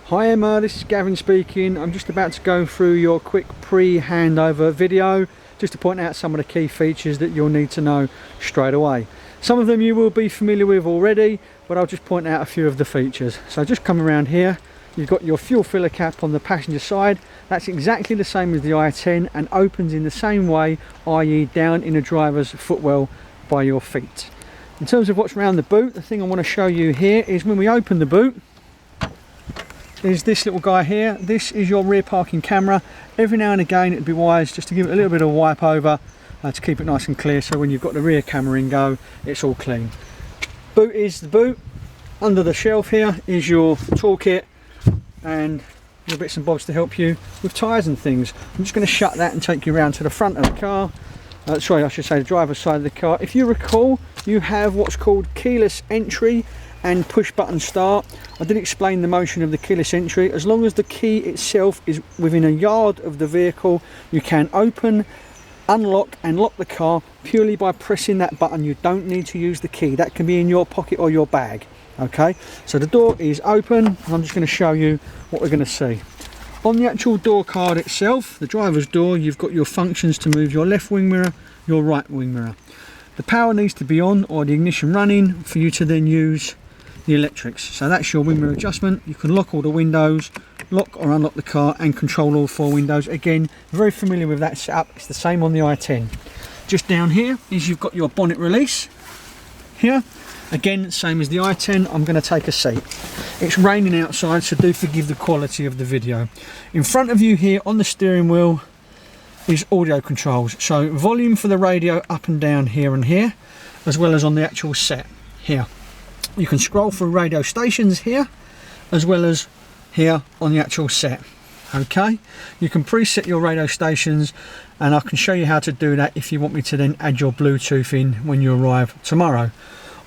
Hi Emma, this is Gavin speaking. I'm just about to go through your quick pre-handover video just to point out some of the key features that you'll need to know straight away. Some of them you will be familiar with already, but I'll just point out a few of the features. So just come around here, you've got your fuel filler cap on the passenger side. That's exactly the same as the i10 and opens in the same way, i.e. down in the driver's footwell by your feet. In terms of what's around the boot, the thing I want to show you here is when we open the boot, is this little guy here. This is your rear parking camera. Every now and again it'd be wise just to give it a little bit of a wipe over to keep it nice and clear, so when you've got the rear camera in go, it's all clean. Boot is the boot. Under the shelf here is your toolkit and your bits and bobs to help you with tyres and things. I'm just going to shut that and take you around to the front of the car. Sorry, I should say the driver's side of the car. If you recall, you have what's called keyless entry and push button start. I did explain the motion of the keyless entry. As long as the key itself is within a yard of the vehicle, you can open, unlock and lock the car purely by pressing that button. You don't need to use the key. That can be in your pocket or your bag. Okay, so the door is open and I'm just going to show you what we're going to see. On the actual door card itself, the driver's door, you've got your functions to move your left wing mirror, your right wing mirror. The power needs to be on or the ignition running for you to then use the electrics. So that's your wing mirror adjustment. You can lock all the windows, lock or unlock the car and control all 4 windows. Again, very familiar with that setup. It's the same on the i10. Just down here is you've got your bonnet release here. Again, same as the i10. I'm going to take a seat. It's raining outside, so do forgive the quality of the video. In front of you here on the steering wheel is audio controls. So volume for the radio up and down here and here, as well as on the actual set here. You can scroll through radio stations here, as well as here on the actual set. Okay, you can preset your radio stations and I can show you how to do that if you want me to then add your Bluetooth in when you arrive tomorrow.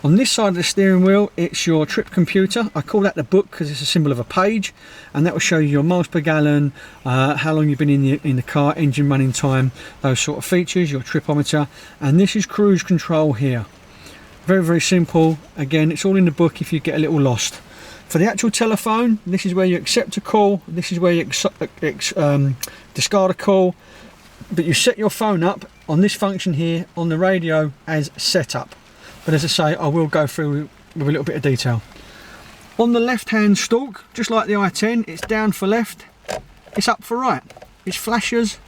On this side of the steering wheel, it's your trip computer. I call that the book because it's a symbol of a page, and that will show you your miles per gallon, how long you've been in the car, engine running time, those sort of features, your tripometer. And this is cruise control here. Very, very simple. Again, it's all in the book if you get a little lost. For the actual telephone, this is where you accept a call, this is where you discard a call, but you set your phone up on this function here on the radio as setup. But as I say, I will go through with a little bit of detail. On the left hand stalk, just like the i10, it's down for left, it's up for right. It's flashers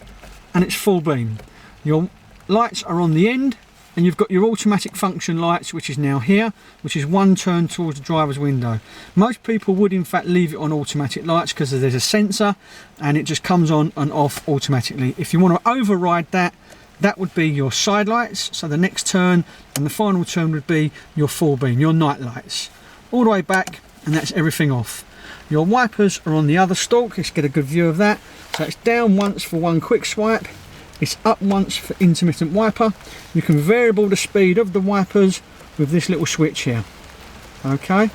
and it's full beam. Your lights are on the end and you've got your automatic function lights, which is now here, which is one turn towards the driver's window. Most people would in fact leave it on automatic lights because there's a sensor and it just comes on and off automatically. If you want to override that, that would be your side lights, so the next turn and the final turn would be your full beam, your night lights. All the way back, and that's everything off. Your wipers are on the other stalk, let's get a good view of that. So it's down once for one quick swipe, it's up once for intermittent wiper. You can variable the speed of the wipers with this little switch here. Okay,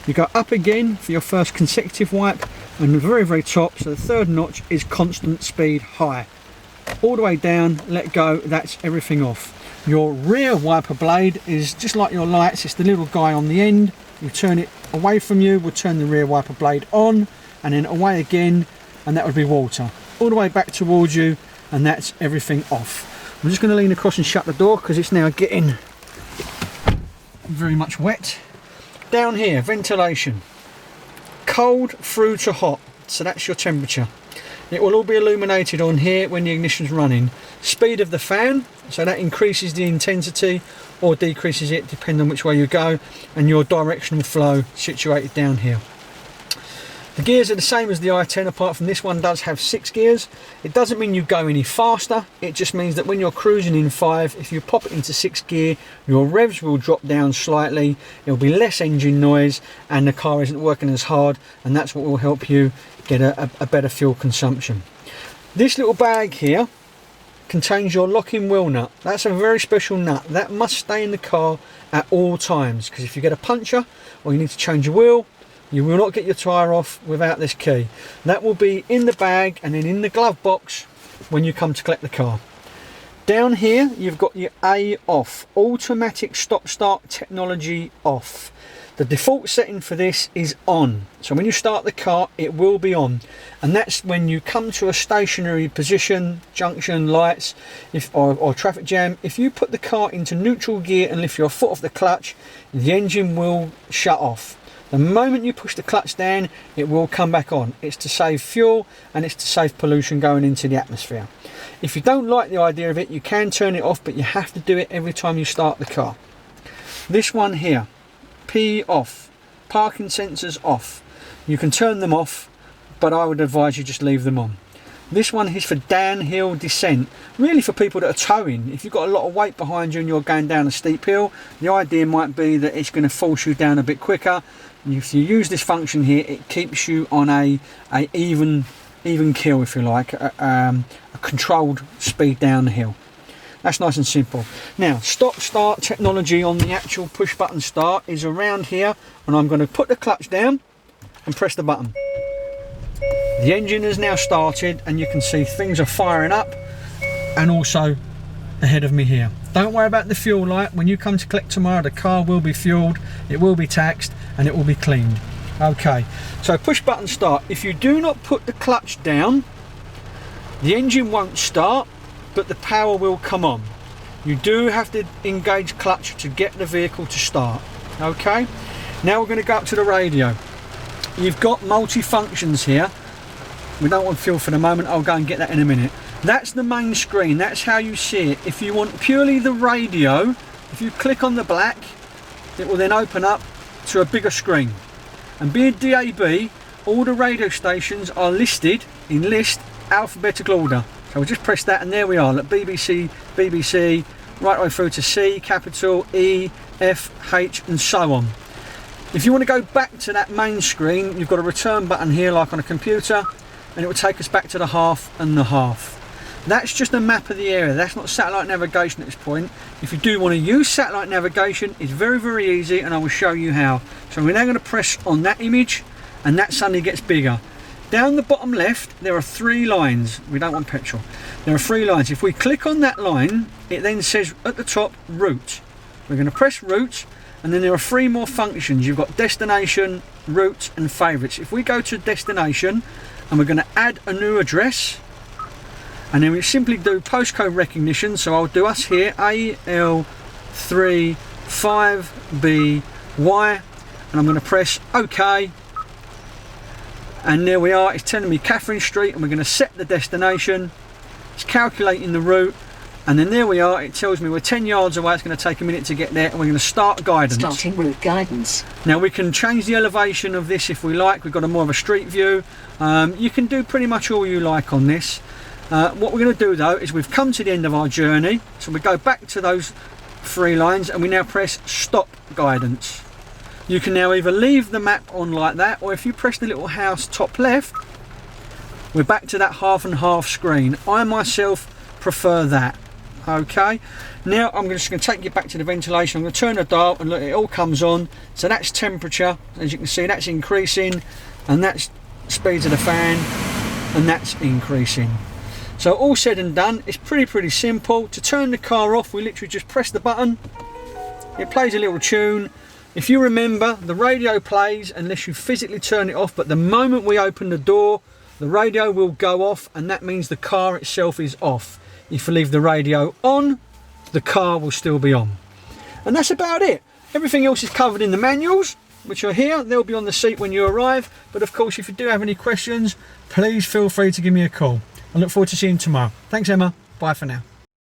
you go up again for your first consecutive wipe, and the very, very top, so the third notch is constant speed high. All the way down, let go, that's everything off. Your rear wiper blade is just like your lights, it's the little guy on the end. You turn it away from you, we'll turn the rear wiper blade on, and then away again, and that would be water. All the way back towards you, and that's everything off. I'm just going to lean across and shut the door because it's now getting very much wet. Down here, ventilation. Cold through to hot, so that's your temperature. It will all be illuminated on here when the ignition's running. Speed of the fan, so that increases the intensity or decreases it depending on which way you go, and your directional flow situated down here. The gears are the same as the i10, apart from this one does have 6 gears. It doesn't mean you go any faster, it just means that when you're cruising in 5, if you pop it into 6th gear, your revs will drop down slightly, it'll be less engine noise and the car isn't working as hard, and that's what will help you get a better fuel consumption. This little bag here contains your locking wheel nut. That's a very special nut. That must stay in the car at all times, because if you get a puncture or you need to change a wheel, you will not get your tyre off without this key. That will be in the bag and then in the glove box when you come to collect the car. Down here you've got your A off, automatic stop start technology off. The default setting for this is on, so when you start the car it will be on, and that's when you come to a stationary position, junction, lights, or traffic jam. If you put the car into neutral gear and lift your foot off the clutch, the engine will shut off. The moment you push the clutch down, it will come back on. It's to save fuel and it's to save pollution going into the atmosphere. If you don't like the idea of it, you can turn it off, but you have to do it every time you start the car. This one here, P off, parking sensors off. You can turn them off, but I would advise you just leave them on. This one is for downhill descent, really for people that are towing. If you've got a lot of weight behind you and you're going down a steep hill, the idea might be that it's going to force you down a bit quicker. If you use this function here, it keeps you on a even keel, if you like, a controlled speed down the hill. That's nice and simple. Now, stop start technology on the actual push button start is around here, and I'm going to put the clutch down and press the button. The engine has now started, and you can see things are firing up, and also ahead of me here. Don't worry about the fuel light. When you come to collect tomorrow, the car will be fueled, it will be taxed, and it will be cleaned. Okay, so push button start. If you do not put the clutch down, the engine won't start, but the power will come on. You do have to engage clutch to get the vehicle to start. Okay, now we're going to go up to the radio. You've got multi-functions here. We don't want fuel for the moment, I'll go and get that in a minute. That's the main screen, that's how you see it. If you want purely the radio, if you click on the black, it will then open up to a bigger screen. And being DAB, all the radio stations are listed in list alphabetical order. So we'll just press that, and there we are. Look, BBC, BBC, right the way through to C, capital, E, F, H, and so on. If you want to go back to that main screen, you've got a return button here like on a computer, and it will take us back to the half and the half. That's just a map of the area, that's not satellite navigation at this point. If you do want to use satellite navigation, it's very, very easy, and I will show you how. So we're now going to press on that image, and that suddenly gets bigger. Down the bottom left, there are 3 lines. We don't want petrol. There are 3 lines. If we click on that line, it then says at the top, route. We're going to press route, and then there are 3 more functions. You've got destination, route, and favourites. If we go to destination, and we're going to add a new address, and then we simply do postcode recognition. So I'll do us here, AL35BY, and I'm going to press OK. And there we are, it's telling me Catherine Street, and we're going to set the destination. It's calculating the route, and then there we are, it tells me we're 10 yards away. It's going to take a minute to get there, and we're going to start guidance. Starting route guidance. Now we can change the elevation of this if we like. We've got a more of a street view. You can do pretty much all you like on this. What we're going to do though is we've come to the end of our journey, so we go back to those 3 lines, and we now press stop guidance. You can now either leave the map on like that, or if you press the little house top left, we're back to that half and half screen. I myself prefer that. Okay, now I'm just going to take you back to the ventilation. I'm going to turn the dial, and look, it all comes on. So that's temperature, as you can see, that's increasing, and that's speeds of the fan, and that's increasing. So all said and done, it's pretty simple. To turn the car off, we literally just press the button, it plays a little tune. If you remember, the radio plays unless you physically turn it off, but the moment we open the door, the radio will go off, and that means the car itself is off. If you leave the radio on, the car will still be on. And that's about it. Everything else is covered in the manuals, which are here. They'll be on the seat when you arrive. But of course, if you do have any questions, please feel free to give me a call. I look forward to seeing you tomorrow. Thanks, Emma. Bye for now.